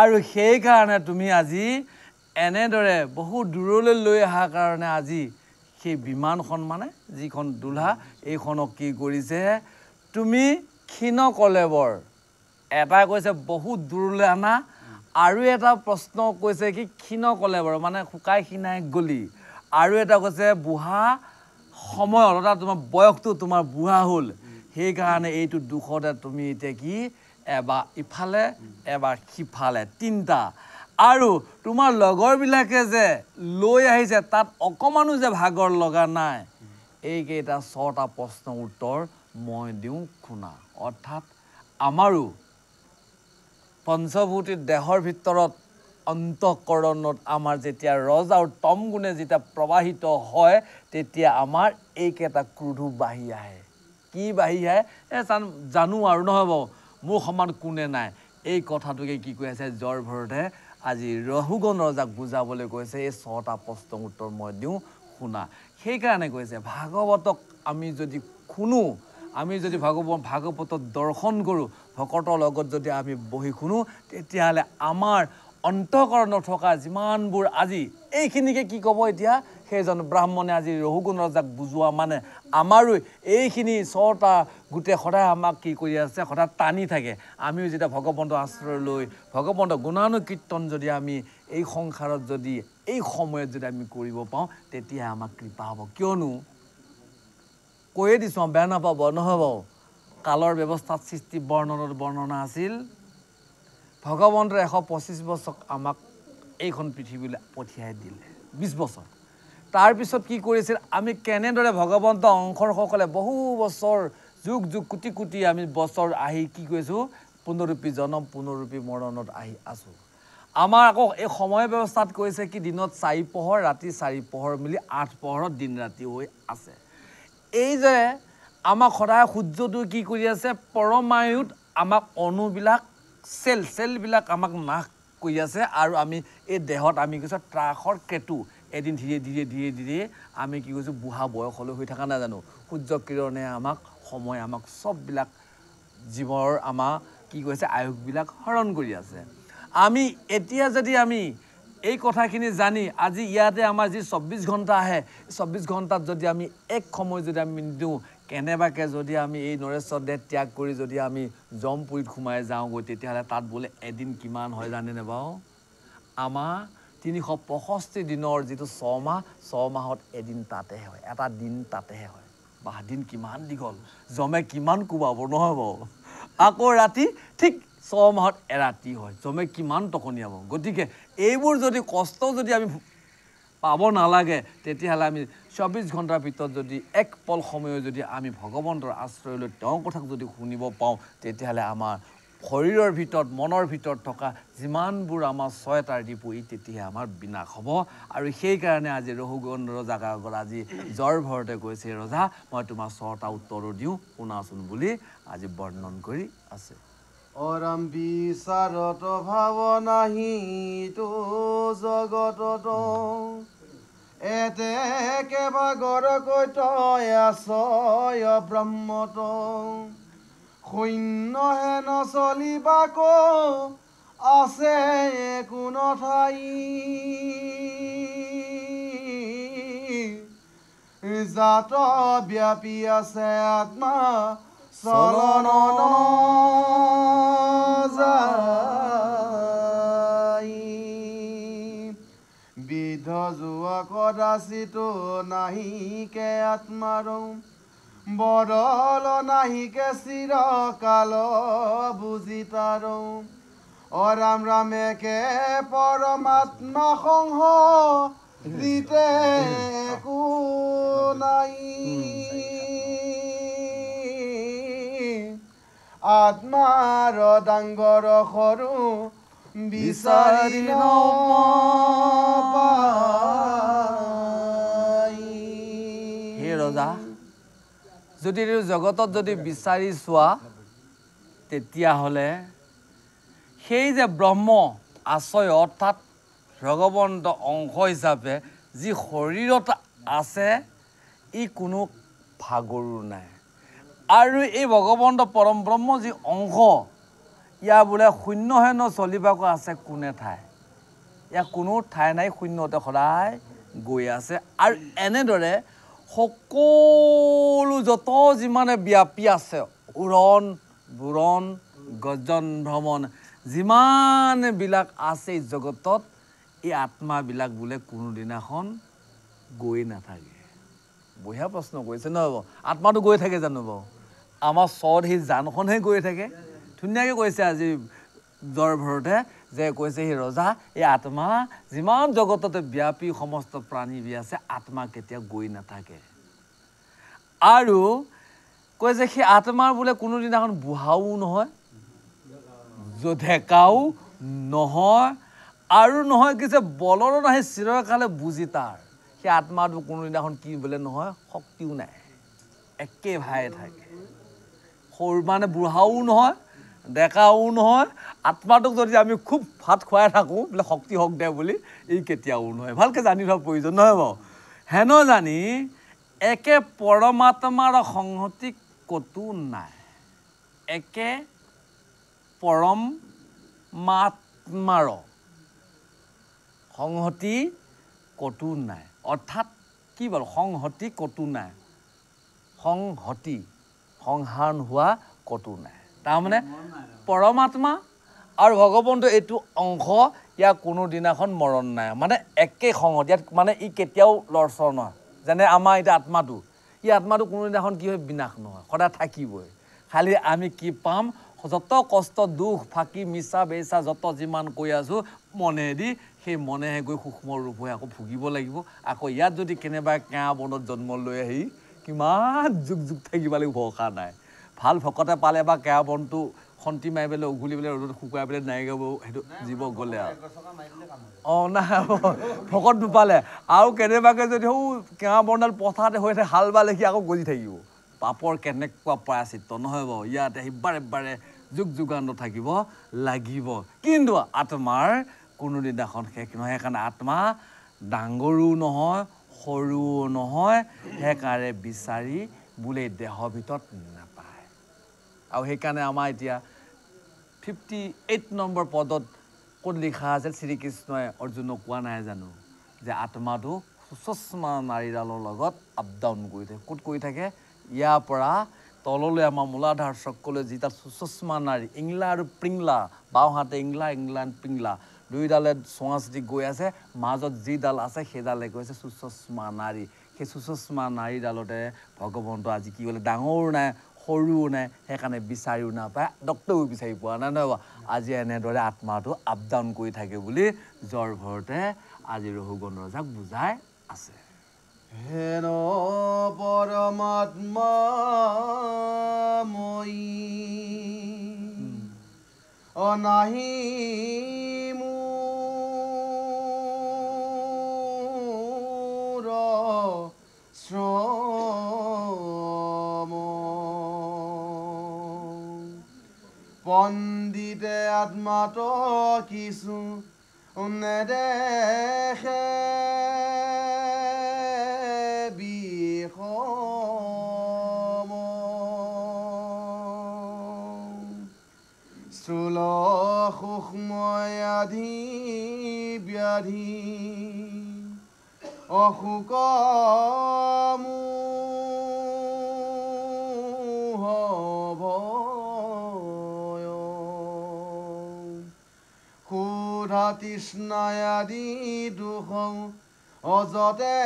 আৰু সেইকাৰণে তুমি আজি এনেদৰে বহু দূৰলৈ লৈ অহাৰ কাৰণে আজি সেই বিমানখন মানে যিখন দোলহা এইখনক কি কৰিছে তুমি ক্ষীণ কলেবৰ এটা কৈছে বহুত দূৰলৈ আনা আৰু এটা প্ৰশ্ন কৈছে কি ক্ষীণ কলেবৰ মানে শুকাই ক্ষীণাই গলি আৰু এটা কৈছে বুঢ়া সময়ত অৰ্থাৎ তোমাৰ বয়সটো তোমাৰ বুঢ়া হ'ল সেইকাৰণে এইটো দুখতে তুমি এতিয়া কি এবাৰ ইফালে এবাৰ সিফালে তিনিটা আৰু তোমাৰ লগৰবিলাকে যে লৈ আহিছে তাত অকণমানো যে ভাগৰ লগা নাই এইকেইটা 6টা প্ৰশ্নৰ উত্তৰ মই দিওঁ শুনা অৰ্থাৎ আমাৰো পঞ্চভূতিৰ দেহৰ ভিতৰত অন্তঃকৰণত আমাৰ যেতিয়া ৰজ আৰু তম গুণে যেতিয়া প্ৰবাহিত হয় তেতিয়া আমাৰ এইকেইটা ক্ৰোধো বাঢ়ি আহে কি বাঢ়ি আহে জানো আৰু নহয় বাৰু মোৰ সমান কোনে নাই এই কথাটোকে কি কৈ আছে জ্বৰ ভৰতে আজি ৰহুগণ ৰজাক বুজাবলৈ কৈছে এই 6টা প্ৰশ্নৰ উত্তৰ মই দিওঁ শুনা সেইকাৰণে কৈছে ভাগৱতক আমি যদি শুনো আমি যদি ভাগৱতত দৰ্শন কৰোঁ ভকতৰ লগত যদি আমি বহি শুনো তেতিয়াহ'লে আমাৰ অন্তঃকৰণত থকা যিমানবোৰ আজি এইখিনিকে কি ক'ব এতিয়া সেইজন ব্ৰাহ্মণে আজি ৰহুগুণ ৰজাক বুজোৱা মানে আমাৰো এইখিনি 6টা গোটেই সদায় আমাক কি কৰি আছে সদায় টানি থাকে আমিও যেতিয়া ভগৱন্তৰ আশ্ৰয় লৈ ভগৱন্তৰ গুণানুকীৰ্তন যদি আমি এই সংসাৰত যদি এই সময়ত যদি আমি কৰিব পাওঁ তেতিয়া আমাক কৃপা হ'ব কিয়নো কৈয়ে দিছোঁ বেয়া নাপাব নহ'ব কালৰ ব্যৱস্থাত সৃষ্টি বৰ্ণনা আছিল ভগৱন্তৰ 125 বছৰ আমাক এইখন পৃথিৱীলৈ পঠিয়াই দিলে 20 বছৰ তাৰপিছত কি কৰিছিল আমি কেনেদৰে ভগৱন্ত অংশৰসকলে বহু বছৰ যুগ যুগ কোটি কোটি আমি বছৰ আহি কি কৰিছোঁ পুনৰূপী জনম পুনৰূপী মৰণত আহি আছোঁ আমাৰ আকৌ এই সময় ব্যৱস্থাত কৈছে কি দিনত 4 পহৰ ৰাতি 4 পহৰ মিলি 8 পহৰত দিন ৰাতি হৈ আছে এই যে আমাক সদায় সূৰ্যটো কি কৰি আছে পৰমায়ুত আমাক অণুবিলাক চেলবিলাক আমাক নাশ কৰি আছে আৰু আমি এই দেহত আমি কৈছোঁ ত্ৰাসৰ কেতু এদিন ধীৰে ধীৰে ধীৰে ধীৰে আমি কি কৈছোঁ বুঢ়া বয়সলৈ হৈ থকা নাজানো সূৰ্য কিৰণে আমাক সময় আমাক চববিলাক জীৱৰ আমাৰ কি কৈছে আয়ুসবিলাক হৰণ কৰি আছে আমি এতিয়া যদি আমি এই কথাখিনি জানি আজি ইয়াতে আমাৰ যি 24 ঘণ্টা আহে 24 ঘণ্টাত যদি আমি এক সময় যদি আমি দিওঁ কেনেবাকৈ যদি আমি এই নৰেশ্বৰ দেহ ত্যাগ কৰি যদি আমি জমপুৰীত সোমাই যাওঁগৈ তেতিয়াহ'লে তাত বোলে এদিন কিমান হয় জানেনে বাৰু আমাৰ 365 দিনৰ যিটো 6 মাহ 6 মাহত এদিন তাতেহে হয় এটা দিন তাতেহে হয় বা দিন কিমান দীঘল জমে কিমান কোবাব নহয় বাৰু আকৌ ৰাতি ঠিক 6 মাহত এৰাতি হয় জমে কিমান টকনিয়াব গতিকে এইবোৰ যদি কষ্ট যদি আমি পাব নালাগে তেতিয়াহ'লে আমি 24 ঘণ্টাৰ ভিতৰত যদি এক পল সময় যদি আমি ভগৱন্তৰ আশ্ৰয় লৈ তেওঁৰ কথাক যদি শুনিব পাওঁ তেতিয়াহ'লে আমাৰ শৰীৰৰ ভিতৰত মনৰ ভিতৰত থকা যিমানবোৰ আমাৰ 6টা ৰিপু তেতিয়াহে আমাৰ বিনাশ হ'ব আৰু সেইকাৰণে আজি ৰহুগণ ৰজাক আগত আজি জ্বৰ ভৰতে কৈছে ৰজা মই তোমাৰ 6টা উত্তৰো দিওঁ শুনাচোন বুলি আজি বৰ্ণন কৰি আছে অৰাম বিচাৰত ভাৱ নাহি তো জগতত এতে কেবাগৰ কৈতয় আছয় ব্ৰহ্মত শূন্য হেন চলিবাক আছে কোন ঠাই জাত ব্যাপী আছে আত্মা চলন যায় বিধ যোৱা কদাচিত নাহিকে আত্মাৰ বদল নাহিকে চিৰকাল বুজি তাৰ অৰাম ৰামেকে পৰমাত্মা সংহ দিতে একো নাই আত্মাৰ ডাঙৰ সৰু বিচাৰি নাপাই হে ৰজা যদি জগতত যদি বিচাৰি চোৱা তেতিয়াহ'লে সেই যে ব্ৰহ্ম আশ্ৰয় অৰ্থাৎ ভগৱন্ত অংশ হিচাপে যি শৰীৰত আছে ই কোনো ভাগৰু নাই আৰু এই ভগৱন্ত পৰম ব্ৰহ্ম যি অংশ ইয়াৰ বোলে শূন্য হেন চলিবাকৈ আছে কোনে ঠাই ইয়াৰ কোনো ঠাই নাই শূন্যতে সদায় গৈ আছে আৰু এনেদৰে সকলো যত যিমানে ব্যাপী আছে উৰণ বুৰণ গজন ভ্ৰমণ যিমানবিলাক আছে এই জগতত এই আত্মাবিলাক বোলে কোনোদিনাখন গৈ নাথাকে বঢ়িয়া প্ৰশ্ন কৰিছে নহ'ব আত্মাটো গৈ থাকে জানো বাৰু আমাৰ চত সেই জানখনহে গৈ থাকে ধুনীয়াকৈ কৈছে আজি জ্বৰ ভৰতে যে কৈছে সেই ৰজা এই আত্মা যিমান জগততে ব্যাপী সমস্ত প্ৰাণী আছে আত্মা কেতিয়াও গৈ নাথাকে আৰু কৈছে সেই আত্মাৰ বোলে কোনোদিনাখন বুঢ়াও নহয় ডেকাও নহয় আৰু নহয় কি যে বলৰো নাহে চিৰকালে বুজি তাৰ সেই আত্মাটো কোনোদিনাখন কি বোলে নহয় শক্তিও নাই একেভাগে থাকে সৰু মানে বুঢ়াও নহয় ডেকাও নহয় আত্মাটোক যদি আমি খুব ভাত খুৱাই থাকোঁ বোলে শক্তি হওক দে বুলি ই কেতিয়াও নহয় ভালকৈ জানি থোৱাৰ প্ৰয়োজন নহয় বাৰু হেন জানি একে পৰমাত্মাৰ সংহতি ক'তো নাই একে পৰমাত্মাৰ সংহতি ক'তো নাই অৰ্থাৎ কি বাৰু সংহতি ক'তো নাই সংহতি সংহাৰ হোৱা ক'তো নাই তাৰমানে পৰমাত্মা আৰু ভগৱন্ত এইটো অংশ ইয়াৰ কোনো দিনাখন মৰণ নাই মানে একে সংহতি ইয়াত মানে ই কেতিয়াও লৰচৰ নহয় যেনে আমাৰ এতিয়া আত্মাটো ই আত্মাটো কোনো দিনাখন কি হয় বিনাশ নহয় সদায় থাকিবই খালি আমি কি পাম যত কষ্ট দুখ ফাঁকি মিছা বেচা যত যিমান কৈ আছোঁ মনেদি সেই মনেহে গৈ সূক্ষ্ম ৰূপ হৈ আকৌ ভুগিব লাগিব আকৌ ইয়াত যদি কেনেবা কেঁৱা বনত জন্ম লৈ আহি কিমান যুগ যুগ থাকিব লাগিব ভৰসা নাই ভাল ভকতে পালে বা কেঁৱা বনটো খন্তি মাৰি পেলাই উঘলি পেলাই ৰ'দত শুকুৱাই পেলাই নাই গাব সেইটো জীৱ গ'লে আৰু অঁ নাই ভকত নোপালে আৰু কেনেবাকৈ যদি সৌ কেঁৱা বনডাল পথাৰতে হৈ থাকে হাল বা লেখি আকৌ গজি থাকিব পাপৰ কেনেকুৱা প্ৰায়চিত্ৰ নহয় বাৰু ইয়াতে সিবাৰে বাৰে যুগ যুগান্ত থাকিব লাগিব কিন্তু আত্মাৰ কোনোদিনাখন শেষ নহয় সেইকাৰণে আত্মা ডাঙৰো নহয় সৰুও নহয় সেইকাৰণে বিচাৰি বোলে দেহৰ ভিতৰত নাপায় আৰু সেইকাৰণে আমাৰ এতিয়া 58 নম্বৰ পদত ক'ত লিখা আছে শ্ৰীকৃষ্ণই অৰ্জুনক কোৱা নাই জানো যে আত্মাটো সুষুম্না নাড়ীডালৰ লগত আপ ডাউন কৰি থাকে ক'ত কৰি থাকে ইয়াৰ পৰা তললৈ আমাৰ মূলাধাৰ চক্ৰলৈ যিটা সুষুম্না নাড়ী ইংলা আৰু পিংলা বাওঁহাতে ইংলা এণ্ড পিংলা দুইডালে চোৱাচিতি গৈ আছে মাজত যিডাল আছে সেইডালে কৈছে সুষুম্না নাড়ী সেই সুষুম্না নাড়ীডালতে ভগৱন্ত আজি কি ক'লে ডাঙৰো নাই সৰুও নাই সেইকাৰণে বিচাৰিও নাপায় ডক্তৰেও বিচাৰি পোৱা নাই নহয় আজি এনেদৰে আত্মাটো আপ ডাউন কৰি থাকে বুলি জ্বৰ ভৰতে আজি ৰঘুগণ ৰজাক বুজাই আছে হেন পৰমাত্মা মই অনাহি মোৰ শ্ৰম পণ্ডিতে আত্মাত কিছু নেদেখে বিষম স্থূল সূক্ষ্ম আধি ব্যাধি অসুখ মোহ ভয় ক্ষুধা তৃষ্ণায় আদি দুখ অযতে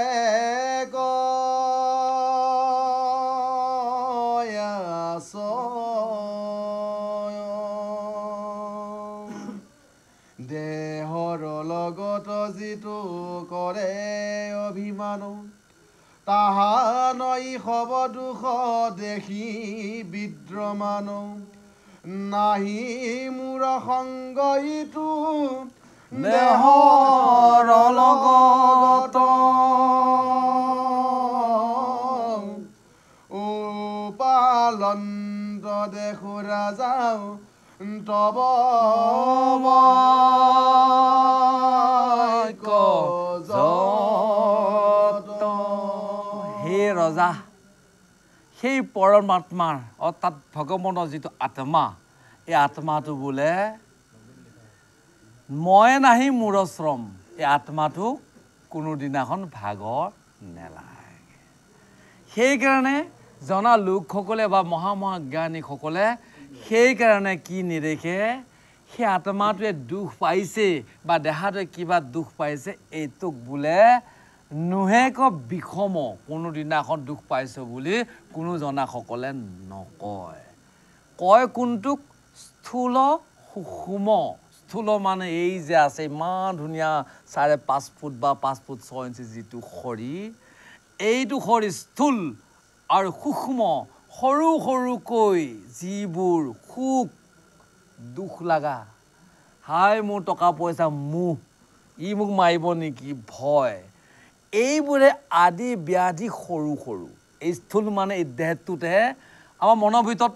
দেহৰ লগত যিটো কৰে অভিমান তাহা নই সব দুখ দেখি বিদ্ৰমান নাহি মোৰ সংগ ইটো দেহৰ লগত পালন্ত দেখো ৰাজা তব হে ৰজা সেই পৰমাত্মাৰ অৰ্থাৎ ভগৱানৰ যিটো আত্মা এই আত্মাটো বোলে মই নাহি মোৰ শ্ৰম এই আত্মাটো কোনোদিনাখন ভাগৰ নেলাগে সেইকাৰণে জনা লোকসকলে বা মহাজ্ঞানীসকলে সেইকাৰণে কি নেদেখে সেই আত্মাটোৱে দুখ পাইছে বা দেহাটোৱে কিবা দুখ পাইছে এইটোক বোলে নোহেক বিষম কোনোদিনাখন দুখ পাইছে বুলি কোনো জনাসকলে নকয় কয় কোনটোক স্থূল সূক্ষ্ম স্থূল মানে এই যে আছে ইমান ধুনীয়া 5.5 ফুট বা 5 ফুট 6 ইঞ্চি যিটো শৰীৰ এইটো শৰীৰ স্থূল আৰু সূক্ষ্ম সৰু সৰুকৈ যিবোৰ সুখ দুখ লাগা হাই মোৰ টকা পইচা মোহ ই মোক মাৰিব নেকি ভয় এইবোৰে আদি ব্যাধি সৰু সৰু এই স্থূল মানে এই দেহটোতে আমাৰ মনৰ ভিতৰত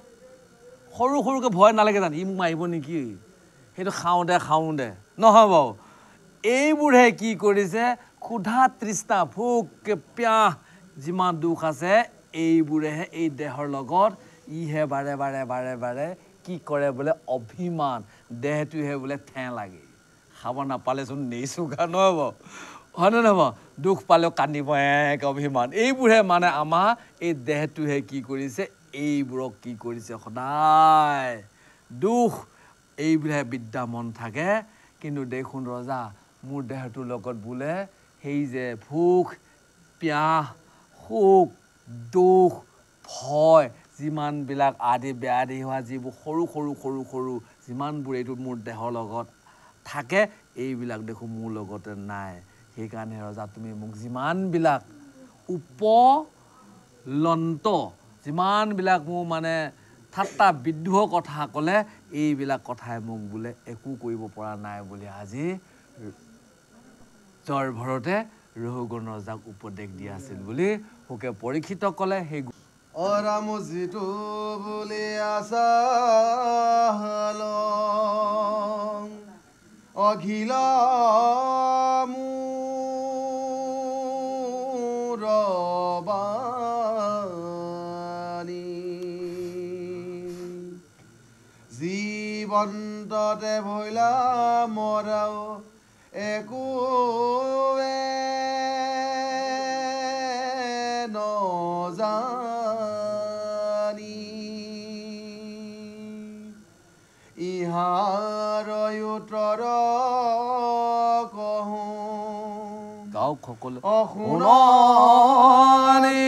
সৰু সৰুকৈ ভয় নালাগে জানো ই মোক মাৰিব নেকি সেইটো খাওঁদে নহয় বাৰু এইবোৰে কি কৰিছে ক্ষুধা তৃষ্ণা ভোক পিয়াহ যিমান দুখ আছে এইবোৰেহে এই দেহৰ লগত ইহে বাৰে বাৰে বাৰে বাৰে কি কৰে বোলে অভিমান দেহটোহে বোলে ঠেঁ লাগে খাব নাপালেচোন নেইচুগা নহ'ব হয়নে নহ'ব দুখ পালেও কান্দিব এক অভিমান এইবোৰহে মানে আমাৰ এই দেহটোহে কি কৰিছে এইবোৰক কি কৰিছে সদায় দুখ এইবোৰহে বিদ্যা মন থাকে কিন্তু দেখোন ৰজা মোৰ দেহটোৰ লগত বোলে সেই যে ভোক পিয়াহ সুখ দুখ ভয় যিমানবিলাক আদি ব্যাধি হোৱা যিবোৰ সৰু সৰু সৰু সৰু যিমানবোৰ এইটো মোৰ দেহৰ লগত থাকে এইবিলাক দেখো মোৰ লগতে নাই সেইকাৰণে ৰজা তুমি মোক যিমানবিলাক উপলন্ত যিমানবিলাক মোৰ মানে ঠাট্টা বিদ্ৰোহ কথা ক'লে এইবিলাক কথাই মোক বোলে একো কৰিব পৰা নাই বুলি আজি জ্বৰ ভৰতে ৰহুগণ ৰজাক উপদেশ দিয়া আছিল বুলি সুকে পৰীক্ষিত ক'লে সেই অৰাম যিটো বুলি আছা অখিল মোৰ বাণী জীৱন্ততে ভৈলা মৰাও একো নজানি ইহাৰ উত্তৰ কহো গাঁওক সকলো অশুনি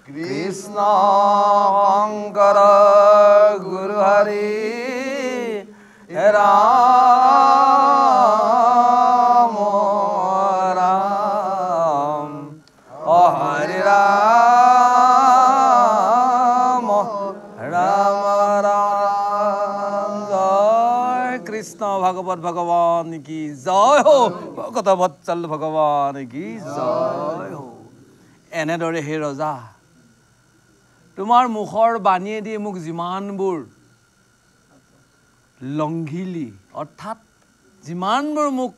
কৃষ্ণ শংকৰ গুৰু হৰি ৰাম ৰাম ৰাম জয় কৃষ্ণ ভাগৱত ভগৱান কি জয় হো ভগত বৎসল ভগৱান কি জয় হো এনেদৰে হে ৰজা তোমাৰ মুখৰ বাণীয়েদি মোক যিমানবোৰ লংঘিলি অৰ্থাৎ যিমানবোৰ মোক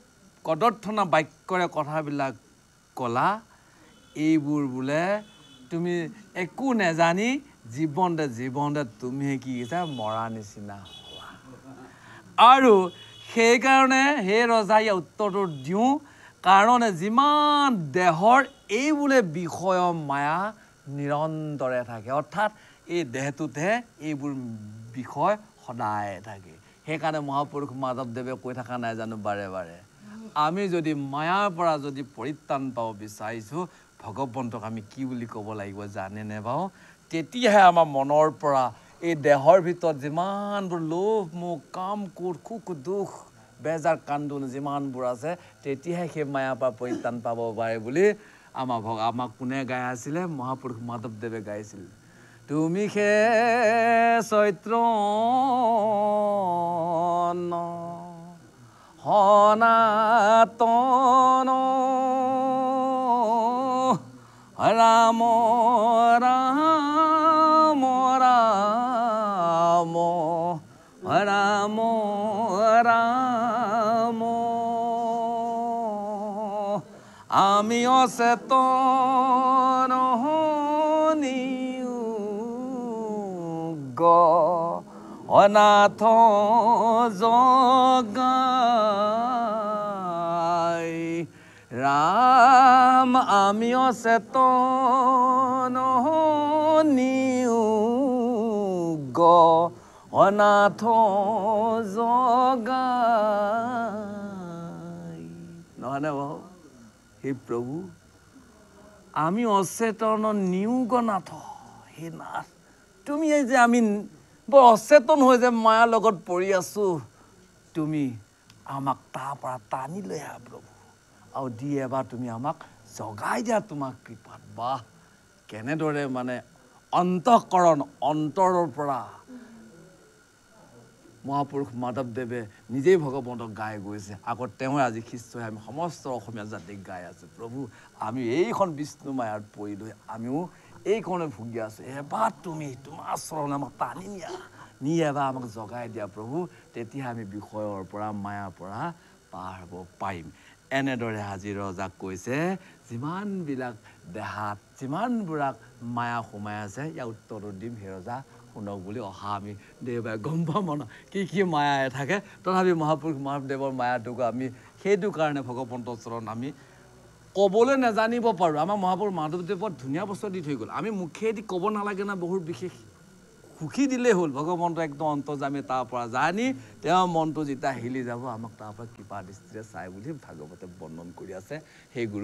কদৰ্থনা বাক্যৰে কথাবিলাক কলা এইবোৰ বোলে তুমি একো নেজানি জীৱনতে তুমি কি কৈছা মৰা নিচিনা হোৱা আৰু সেইকাৰণে হে ৰজা ইয়াৰ উত্তৰটো দিওঁ কাৰণ যিমান দেহৰ এই বোলে বিষয় মায়া নিৰন্তৰে থাকে অৰ্থাৎ এই দেহটোতহে এইবোৰ বিষয় সদায় থাকে সেইকাৰণে মহাপুৰুষ মাধৱদেৱে কৈ থকা নাই জানো বাৰে বাৰে আমি যদি মায়াৰ পৰা যদি পৰিত্ৰাণ পাব বিচাৰিছোঁ ভগৱন্তক আমি কি বুলি ক'ব লাগিব জানেনে বাৰু তেতিয়াহে আমাৰ মনৰ পৰা এই দেহৰ ভিতৰত যিমানবোৰ লোভ মোহ কাম ক্ৰোধ সুখ দুখ বেজাৰ কান্দোন যিমানবোৰ আছে তেতিয়াহে সেই মায়াৰ পৰা পৰিত্ৰাণ পাব পাৰে বুলি আমাক কোনে গাই আছিলে মহাপুৰুষ মাধৱদেৱে গাইছিল তুমি সে চৈত্ৰ সনাতন ৰাম ৰাম ৰাম ৰাম ৰাম আমি অচেতন অনাথ জগাই ৰাম আমি অচেতন অনাথ জগাই নহয়নে বাৰু হে প্ৰভু আমি অচেতন নিয়োগনাথ হে নাথ তুমি এই যে আমি বৰ অচেতন হৈ যে মায়াৰ লগত পৰি আছোঁ তুমি আমাক তাৰ পৰা টানি লৈ আহা প্ৰভু আৰু দি এবাৰ তুমি আমাক জগাই দিয়া তোমাক কৃপাত বাহ কেনেদৰে মানে অন্তঃকৰণ অন্তৰৰ পৰা মহাপুৰুষ মাধৱদেৱে নিজেই ভগৱন্তক গাই গৈছে আগত তেওঁ আজি শিষ্য হৈ আমি সমস্ত অসমীয়া জাতিক গাই আছোঁ প্ৰভু আমি এইখন বিষ্ণু মায়াত পৰি লৈ আমিও এইখনে ভুগি আছোঁ এবাৰ তুমি তোমাৰ চৰণ আমাক টানি নি এবাৰ আমাক জগাই দিয়া প্ৰভু তেতিয়া আমি বিষয়ৰ পৰা মায়াৰ পৰা পাৰ হ'ব পাৰিম এনেদৰে আজি ৰজাক কৈছে যিমানবিলাক দেহাত যিমানবিলাক মায়া সোমাই আছে ইয়াৰ উত্তৰটো দিম হে ৰজা শুনক বুলি অহা আমি দেওবাৰে গম পাম কি মায়াই থাকে তথাপি মহাপুৰুষ মাধৱদেৱৰ মায়াটোক আমি সেইটো কাৰণে ভগৱন্তৰ চৰণ আমি ক'বলৈ নাজানিব পাৰোঁ আমাৰ মহাপুৰুষ মাধৱদেৱে বৰ ধুনীয়া বস্তু দি থৈ গ'ল আমি মুখেদি ক'ব নালাগে না বহুত বিশেষ সুখী দিলেই হ'ল ভগৱন্ত একদম অন্তৰ্যামী তাৰ পৰা জানি তেওঁৰ মনটো যেতিয়া হিলি যাব আমাক তাৰ পৰা কৃপা দৃষ্টিৰে চাই বুলি ভাগৱতে বৰ্ণন কৰি আছে সেই গুৰু